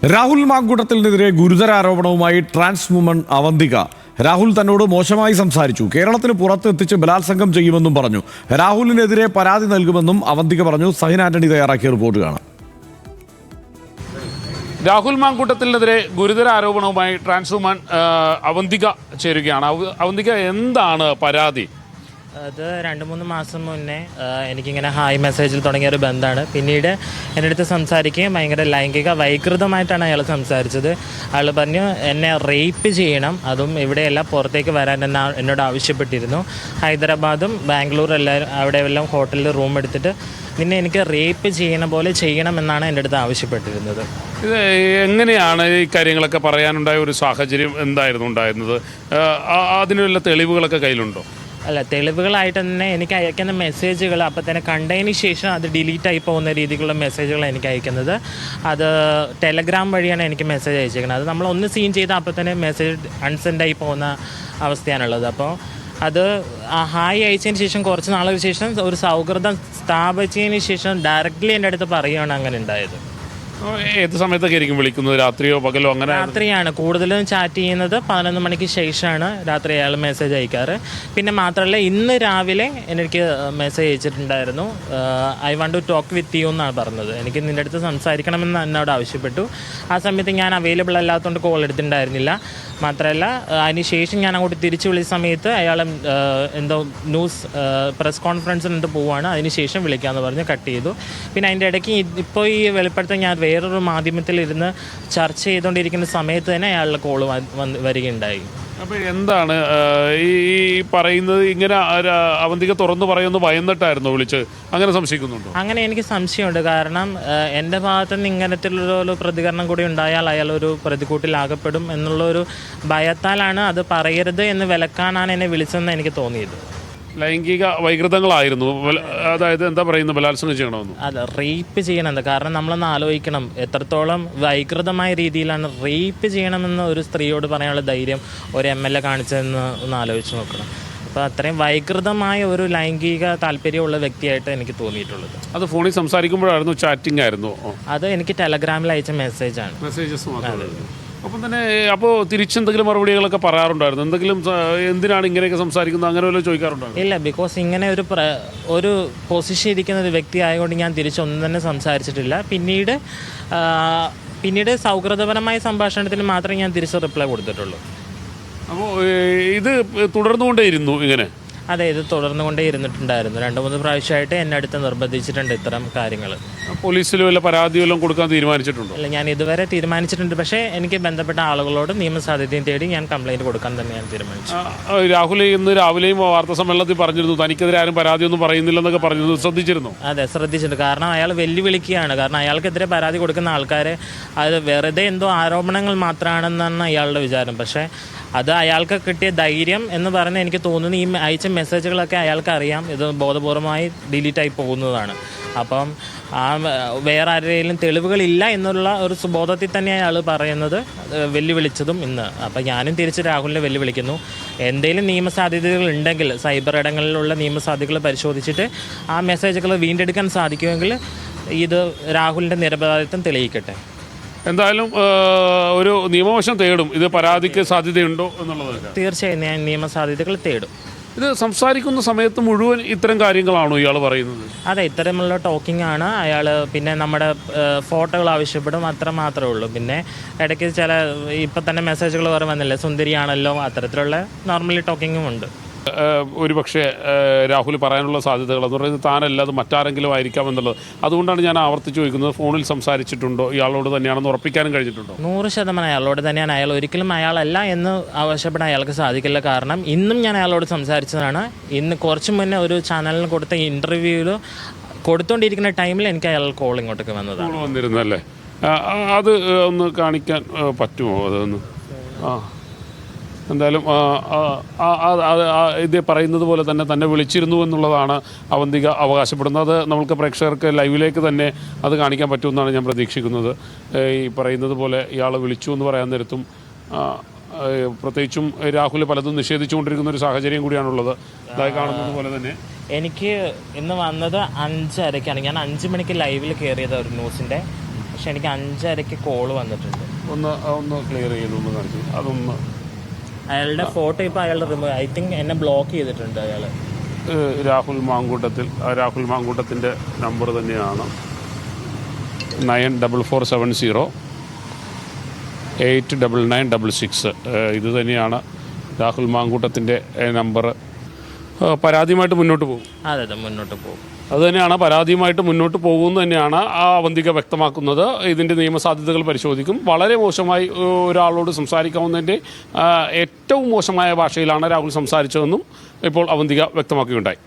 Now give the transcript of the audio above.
രാഹുൽ മാങ്കൂട്ടത്തിനെതിരെ ഗുരുതര ആരോപണവുമായി trans woman Avanthika. Rahul തന്നോട് മോശമായി സംസാരിച്ചു, കേരളത്തിന് പുറത്ത് എത്തിച്ച് ബലാത്സംഗം ചെയ്യുമെന്നും പറഞ്ഞു. രാഹുലിനെതിരെ പരാതി നൽകുമെന്നും അവന്തിക പറഞ്ഞു. സഹിൻ ആന്റണി തയ്യാറാക്കിയ റിപ്പോർട്ട് കാണാം. രാഹുൽ മാങ്കൂട്ടത്തിനെതിരെ ഗുരുതര ആരോപണവുമായി ട്രാൻസ് വുമൺ അവന്തിക ചേരുകയാണ്. അവന്തിക, എന്താണ് പരാതി? അത് 2-3 മാസം മുന്നേ എനിക്കിങ്ങനെ ഹായ് മെസ്സേജിൽ തുടങ്ങിയ ഒരു ബന്ധമാണ്. പിന്നീട് എൻ്റെ അടുത്ത് സംസാരിക്കുകയും ഭയങ്കര ലൈംഗിക വൈകൃതമായിട്ടാണ് അയാൾ സംസാരിച്ചത്. അയാൾ പറഞ്ഞു എന്നെ റേപ്പ് ചെയ്യണം, അതും ഇവിടെയല്ല പുറത്തേക്ക് വരാൻ എന്നോട് ആവശ്യപ്പെട്ടിരുന്നു. ഹൈദരാബാദും ബാംഗ്ലൂർ എല്ലാവരും അവിടെ എല്ലാം ഹോട്ടലിൽ റൂം എടുത്തിട്ട് നിന്നെ എനിക്ക് റേപ്പ് ചെയ്യണ പോലെ ചെയ്യണമെന്നാണ് എൻ്റെ അടുത്ത് ആവശ്യപ്പെട്ടിരുന്നത്. ഇത് എങ്ങനെയാണ് ഈ കാര്യങ്ങളൊക്കെ പറയാനുണ്ടായ ഒരു സാഹചര്യം എന്തായിരുന്നു ഉണ്ടായിരുന്നത്? അതിനുള്ള തെളിവുകളൊക്കെ കയ്യിലുണ്ടോ? അല്ല, തെളിവുകളായിട്ട് തന്നെ എനിക്ക് അയക്കുന്ന മെസ്സേജുകൾ അപ്പം തന്നെ കണ്ടതിന് ശേഷം അത് ഡിലീറ്റായി പോകുന്ന രീതിയിലുള്ള മെസ്സേജുകൾ എനിക്ക് അയക്കുന്നത്. അത് ടെലഗ്രാം വഴിയാണ് എനിക്ക് മെസ്സേജ് അയച്ചേക്കുന്നത്. അത് നമ്മളൊന്ന് സീൻ ചെയ്താൽ അപ്പം തന്നെ മെസ്സേജ് അൺസെൻഡായി പോകുന്ന അവസ്ഥയാണുള്ളത്. അപ്പോൾ അത് ഹായ് അയച്ചതിന് ശേഷം കുറച്ച് നാളുകൾക്ക് ശേഷം ഒരു സൗഹൃദം സ്ഥാപിച്ചതിന് ശേഷം ഡയറക്റ്റ്ലി എൻ്റെ അടുത്ത് പറയുകയാണ് അങ്ങനെ ഉണ്ടായത്. ഏത് സമയത്തൊക്കെ ആയിരിക്കും വിളിക്കുന്നത്? രാത്രിയോ പകലോ? അങ്ങനെ രാത്രിയാണ് കൂടുതലും ചാറ്റ് ചെയ്യുന്നത്. 11 മണിക്ക് ശേഷമാണ് രാത്രി അയാൾ മെസ്സേജ് അയക്കാറ്. പിന്നെ മാത്രമല്ല, ഇന്ന് രാവിലെ എനിക്ക് മെസ്സേജ് അയച്ചിട്ടുണ്ടായിരുന്നു. I want to talk with you എന്നാണ് പറഞ്ഞത്. എനിക്ക് നിൻ്റെ അടുത്ത് സംസാരിക്കണമെന്ന് എന്നോട് ആവശ്യപ്പെട്ടു. ആ സമയത്ത് ഞാൻ അവൈലബിൾ അല്ലാത്തതുകൊണ്ട് കോൾ എടുത്തിട്ടുണ്ടായിരുന്നില്ല. മാത്രമല്ല, അതിന് ശേഷം ഞാൻ അങ്ങോട്ട് തിരിച്ചു വിളിച്ച സമയത്ത് അയാൾ എന്തോ ന്യൂസ് പ്രസ് കോൺഫറൻസിന് പോവുകയാണ്, അതിന് ശേഷം വിളിക്കാമെന്ന് പറഞ്ഞ് കട്ട് ചെയ്തു. പിന്നെ അതിൻ്റെ ഇടയ്ക്ക് ഇപ്പോൾ ഈ വെളിപ്പെടുത്തൽ ഞാൻ വേറൊരു മാധ്യമത്തിലിരുന്ന് ചർച്ച ചെയ്തുകൊണ്ടിരിക്കുന്ന സമയത്ത് തന്നെ അയാളുടെ കോള് വരികയുണ്ടായി. അപ്പോൾ എന്താണ് ഈ പറയുന്നത്? ഇങ്ങനെ അവന്തിക തുറന്നു പറയുമെന്ന് ഭയന്നിട്ടായിരുന്നു വിളിച്ച്? അങ്ങനെ സംശയിക്കുന്നുണ്ടോ? അങ്ങനെ എനിക്ക് സംശയമുണ്ട്. കാരണം എൻ്റെ ഭാഗത്തുനിന്ന് ഇങ്ങനത്തിലുള്ളൊരു പ്രതികരണം കൂടി ഉണ്ടായാൽ അയാൾ ഒരു പ്രതികൂട്ടിലാകപ്പെടും എന്നുള്ളൊരു ഭയത്താലാണ് അത് പറയരുത് എന്ന് വിലക്കാനാണ് എന്നെ വിളിച്ചതെന്ന് എനിക്ക് തോന്നിയത്. ലൈംഗിക വൈകൃതങ്ങളായിരുന്നു, അതായത് എന്താ പറയുന്നത്, ബലാത്സംഗം ചെയ്യണമെന്ന്? അതെ, റേപ്പ് ചെയ്യണമെന്ന്. കാരണം നമ്മളൊന്ന് ആലോചിക്കണം, എത്രത്തോളം വൈകൃതമായ രീതിയിലാണ് റേപ്പ് ചെയ്യണമെന്ന് ഒരു സ്ത്രീയോട് പറയാനുള്ള ധൈര്യം ഒരു MLA കാണിച്ചതെന്ന് ഒന്ന് ആലോചിച്ച് നോക്കണം. അപ്പോൾ അത്രയും വൈകൃതമായ ഒരു ലൈംഗിക താല്പര്യമുള്ള വ്യക്തിയായിട്ട് എനിക്ക് തോന്നിയിട്ടുള്ളത്. അത് ഫോണിൽ സംസാരിക്കുമ്പോഴായിരുന്നു, ചാറ്റിംഗ് ആയിരുന്നു? അത് എനിക്ക് ടെലഗ്രാമിൽ അയച്ച മെസ്സേജാണ്. മെസ്സേജസ് മാത്രമേ. അപ്പം തന്നെ അപ്പോൾ തിരിച്ചെന്തെങ്കിലും മറുപടികളൊക്കെ പറയാറുണ്ടായിരുന്നു? എന്തെങ്കിലും എന്തിനാണ് ഇങ്ങനെയൊക്കെ സംസാരിക്കുന്നത് അങ്ങനെ വല്ലതും ചോദിക്കാറുണ്ടായിരുന്നു? ഇല്ല, ബിക്കോസ് ഇങ്ങനെ ഒരു പൊസിഷൻ ഇരിക്കുന്ന ഒരു വ്യക്തി ആയതുകൊണ്ട് ഞാൻ തിരിച്ചൊന്നും തന്നെ സംസാരിച്ചിട്ടില്ല. പിന്നീട് സൗഹൃദപരമായ സംഭാഷണത്തിന് മാത്രമേ ഞാൻ തിരിച്ച് റിപ്ലൈ കൊടുത്തിട്ടുള്ളൂ. അപ്പോൾ ഇത് തുടർന്നുകൊണ്ടേയിരുന്നു ഇങ്ങനെ? അതെ, ഇത് തുടർന്നുകൊണ്ടേ ഇരുന്നിട്ടുണ്ടായിരുന്നു. 2-3 പ്രാവശ്യമായിട്ട് എന്നെ അടുത്ത് നിർബന്ധിച്ചിട്ടുണ്ട് ഇത്തരം കാര്യങ്ങൾ. പോലീസിൽ വല്ല പരാതി വല്ലതും കൊടുക്കാൻ തീരുമാനിച്ചിട്ടുണ്ടോ? അല്ല, ഞാൻ ഇതുവരെ തീരുമാനിച്ചിട്ടുണ്ട്. പക്ഷേ എനിക്ക് ബന്ധപ്പെട്ട ആളുകളോട് നിയമസാധ്യതയും തേടി ഞാൻ കംപ്ലയിൻറ്റ് കൊടുക്കാൻ തന്നെ ഞാൻ തീരുമാനിച്ചു. രാഹുൽ ഇന്ന് രാവിലെയും വാർത്താ സമ്മേളനത്തിൽ പറഞ്ഞിരുന്നു തനിക്കെതിരെ ആരും പരാതിയൊന്നും പറയുന്നില്ലെന്നൊക്കെ പറഞ്ഞിരുന്നു. ശ്രദ്ധിച്ചിരുന്നു? അതെ, ശ്രദ്ധിച്ചിട്ടുണ്ട്. കാരണം അയാൾ വെല്ലുവിളിക്കുകയാണ്. കാരണം അയാൾക്കെതിരെ പരാതി കൊടുക്കുന്ന ആൾക്കാരെ അത് വെറുതെ എന്തോ ആരോപണങ്ങൾ മാത്രമാണെന്നാണ് അയാളുടെ വിചാരം. പക്ഷേ അത് അയാൾക്ക് കിട്ടിയ ധൈര്യം എന്ന് പറഞ്ഞ് എനിക്ക് തോന്നുന്നു ഈ അയച്ച മെസ്സേജുകളൊക്കെ അയാൾക്ക് അറിയാം ഇത് ബോധപൂർവമായി ഡിലീറ്റായി പോകുന്നതാണ്. അപ്പം വേറെ ആരുടെയും തെളിവുകളില്ല എന്നുള്ള ഒരു സുബോധത്തിൽ തന്നെ അയാൾ പറയുന്നത് വെല്ലുവിളിച്ചതും ഇന്ന്. അപ്പം ഞാനും തിരിച്ച് രാഹുലിനെ വെല്ലുവിളിക്കുന്നു. എന്തെങ്കിലും നിയമസാധ്യതകൾ ഉണ്ടെങ്കിൽ സൈബർ ഇടങ്ങളിലുള്ള നിയമസാധ്യതകൾ പരിശോധിച്ചിട്ട് ആ മെസ്സേജുകൾ വീണ്ടെടുക്കാൻ സാധിക്കുമെങ്കിൽ ഇത് രാഹുലിൻ്റെ നിരപരാധിത്വം തെളിയിക്കട്ടെ. എന്തായാലും ഒരു നിയമവശം തേടും. ഇത് പരാതിക്ക് സാധ്യതയുണ്ടോ എന്നുള്ളത്? തീർച്ചയായും ഞാൻ നിയമസാധ്യതകൾ തേടും. ഇത് സംസാരിക്കുന്ന സമയത്ത് മുഴുവൻ ഇത്തരം കാര്യങ്ങളാണോ ഇയാൾ പറയുന്നത്? അതെ, ഇത്തരമുള്ള ടോക്കിംഗ് ആണ് അയാൾ. പിന്നെ നമ്മുടെ ഫോട്ടോകൾ ആവശ്യപ്പെടും, അത്ര മാത്രമേ ഉള്ളൂ. പിന്നെ ഇടയ്ക്ക് ചില ഇപ്പം തന്നെ മെസ്സേജുകൾ വേറെ വന്നില്ലേ, സുന്ദരിയാണല്ലോ, അത്തരത്തിലുള്ള നോർമലി ടോക്കിങ്ങും ഉണ്ട്. ഒരുപക്ഷെ രാഹുൽ പറയാനുള്ള സാധ്യതകൾ എന്ന് പറയുന്നത് താനല്ല, അത് മറ്റാരെങ്കിലും ആയിരിക്കാം എന്നുള്ളത്. അതുകൊണ്ടാണ് ഞാൻ ആവർത്തിച്ച് ചോദിക്കുന്നത്, ഫോണിൽ സംസാരിച്ചിട്ടുണ്ടോ, ഇയാളോട് തന്നെയാണെന്ന് ഉറപ്പിക്കാനും കഴിഞ്ഞിട്ടുണ്ടോ? 100% അയാളോട് തന്നെയാണ്. അയാൾ ഒരിക്കലും അയാളല്ല എന്ന് ആവശ്യപ്പെടാൻ അയാൾക്ക് സാധിക്കില്ല. കാരണം ഇന്നും ഞാൻ അയാളോട് സംസാരിച്ചതാണ്. ഇന്ന് കുറച്ച് മുന്നേ ഒരു ചാനലിന് കൊടുത്ത ഇൻ്റർവ്യൂവിൽ കൊടുത്തുകൊണ്ടിരിക്കുന്ന ടൈമിൽ എനിക്ക് അയാൾ കോൾ ഇങ്ങോട്ടേക്ക് വന്നതാണ്. വന്നിരുന്നല്ലേ? അത് ഒന്ന് കാണിക്കാൻ പറ്റുമോ? അതൊന്ന് എന്തായാലും ഇത് പറയുന്നത് പോലെ തന്നെ വിളിച്ചിരുന്നു എന്നുള്ളതാണ് അവന്തിക അവകാശപ്പെടുന്നത്. അത് നമുക്ക് പ്രേക്ഷകർക്ക് ലൈവിലേക്ക് തന്നെ അത് കാണിക്കാൻ പറ്റുമെന്നാണ് ഞാൻ പ്രതീക്ഷിക്കുന്നത്. ഈ പറയുന്നത് പോലെ ഇയാൾ വിളിച്ചു എന്ന് പറയാൻ നേരത്തും പ്രത്യേകിച്ചും രാഹുൽ പലതും നിഷേധിച്ചുകൊണ്ടിരിക്കുന്ന ഒരു സാഹചര്യം കൂടിയാണുള്ളത്. അതായത് കാണുന്നത് പോലെ തന്നെ എനിക്ക് ഇന്ന് വന്നത് 5:30-ക്കാണ്. ഞാൻ 5 മണിക്ക് ലൈവിൽ കയറിയത് ഒരു ന്യൂസിൻ്റെ. പക്ഷെ എനിക്ക് 5:30 കോള് വന്നിട്ടുണ്ട്. ഒന്ന് ക്ലിയർ ചെയ്തൊന്ന് കാണിച്ചു. അതൊന്ന് അയാളുടെ ഫോട്ടോ ഇപ്പോൾ അയാളുടെ റിമൂവ്, ഐ തിങ്ക് എന്നെ ബ്ലോക്ക് ചെയ്തിട്ടുണ്ട് അയാൾ. രാഹുൽ മാങ്കൂട്ടത്തിൻ്റെ നമ്പർ തന്നെയാണ് 9447089966. ഇത് തന്നെയാണ് രാഹുൽ മാങ്കൂട്ടത്തിൻ്റെ നമ്പർ. പരാതിയുമായിട്ട് മുന്നോട്ട് പോകും. അതെ മുന്നോട്ട് പോകും. അതുതന്നെയാണ്, പരാതിയുമായിട്ട് മുന്നോട്ട് പോകുമെന്ന് തന്നെയാണ് ആ അവന്തിക വ്യക്തമാക്കുന്നത്. ഇതിൻ്റെ നിയമസാധ്യതകൾ പരിശോധിക്കും. വളരെ മോശമായി ഒരാളോട് സംസാരിക്കാവുന്നതിൻ്റെ ഏറ്റവും മോശമായ ഭാഷയിലാണ് രാഹുൽ സംസാരിച്ചതെന്നും ഇപ്പോൾ അവന്തിക വ്യക്തമാക്കുകയുണ്ടായി.